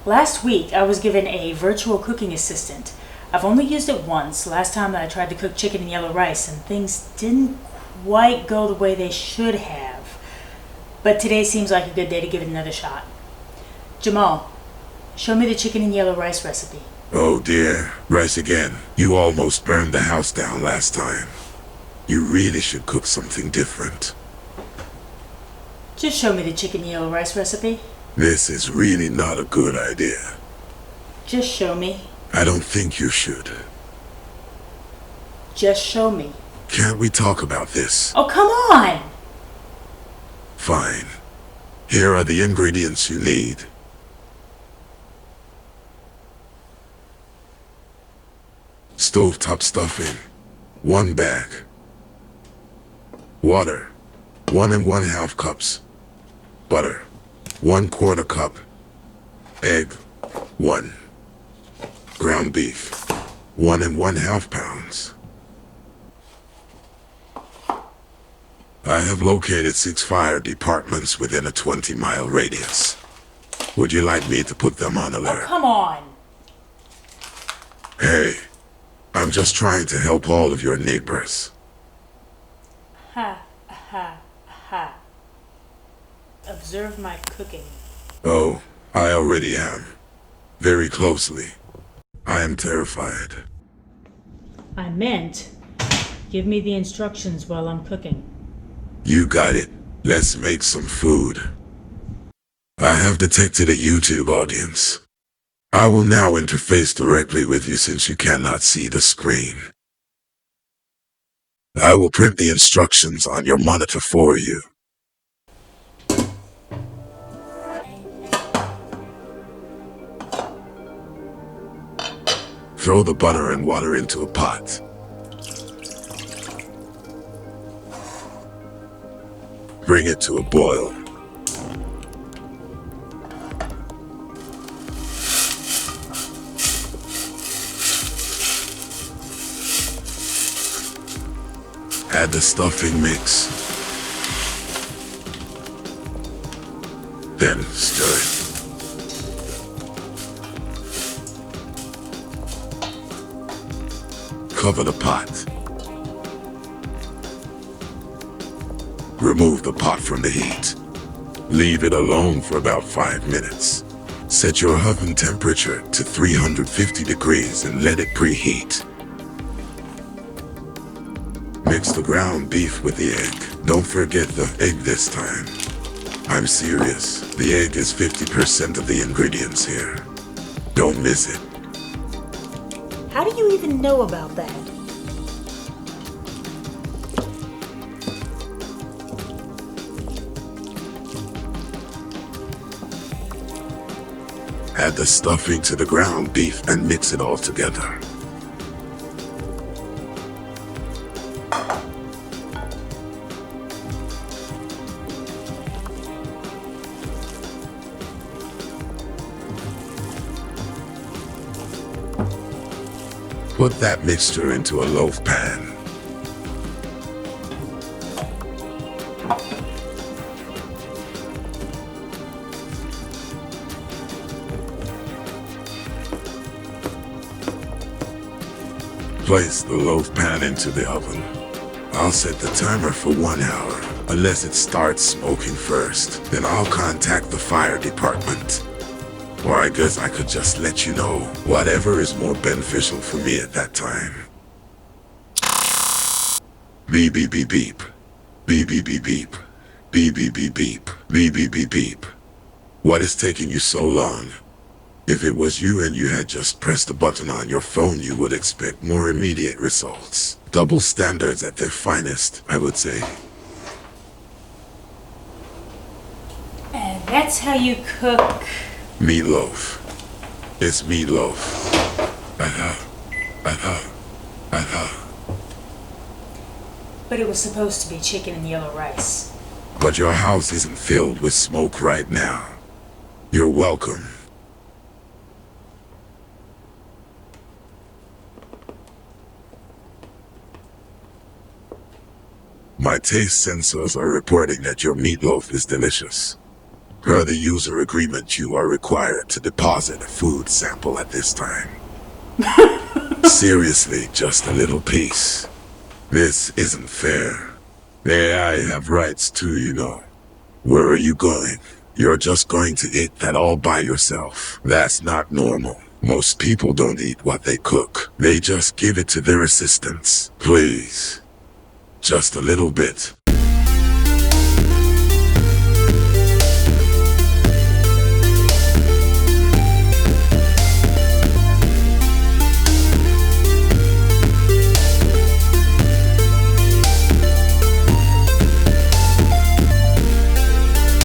Last week, I was given a virtual cooking assistant. I've only used it once, last time that I tried to cook chicken and yellow rice, and things didn't quite go the way they should have. But today seems like a good day to give it another shot. Jamal, show me the chicken and yellow rice recipe. Oh dear, rice again. You almost burned the house down last time. You really should cook something different. Just show me the chicken and yellow rice recipe. This is really not a good idea. Just show me. I don't think you should. Just show me. Can't we talk about this? Oh, come on! Fine. Here are the ingredients you need. Stovetop stuffing, 1 bag. Water, 1 1/2 cups. Butter, 1/4 cup. Egg, 1. Ground beef, 1 1/2 pounds. I have located 6 fire departments within a 20-mile radius. Would you like me to put them on alert? Oh, come on! Hey, I'm just trying to help all of your neighbors. Ha, ha, ha. Observe my cooking. Oh, I already am. Very closely. I am terrified. I meant, give me the instructions while I'm cooking. You got it. Let's make some food. I have detected a YouTube audience. I will now interface directly with you since you cannot see the screen. I will print the instructions on your monitor for you. Throw the butter and water into a pot. Bring it to a boil. Add the stuffing mix. Then stir it. Cover the pot. Remove the pot from the heat. Leave it alone for about 5 minutes. Set your oven temperature to 350 degrees and let it preheat. Mix the ground beef with the egg. Don't forget the egg this time. I'm serious. The egg is 50% of the ingredients here. Don't miss it. How do you even know about that? Add the stuffing to the ground beef and mix it all together. Put that mixture into a loaf pan. Place the loaf pan into the oven. I'll set the timer for 1 hour, unless it starts smoking first. Then I'll contact the fire department. Or I guess I could just let you know whatever is more beneficial for me at that time. Beep beep beep beep. Beep beep beep beep. Beep beep beep beep. Beep beep beep beep. What is taking you so long? If it was you and you had just pressed a button on your phone, you would expect more immediate results. Double standards at their finest, I would say. And that's how you cook... Meatloaf. It's meatloaf. But it was supposed to be chicken and yellow rice. But your house isn't filled with smoke right now. You're welcome. My taste sensors are reporting that your meatloaf is delicious. Per the user agreement, you are required to deposit a food sample at this time. Seriously, just a little piece. This isn't fair. The AI have rights too, you know. Where are you going? You're just going to eat that all by yourself. That's not normal. Most people don't eat what they cook. They just give it to their assistants. Please. Just a little bit.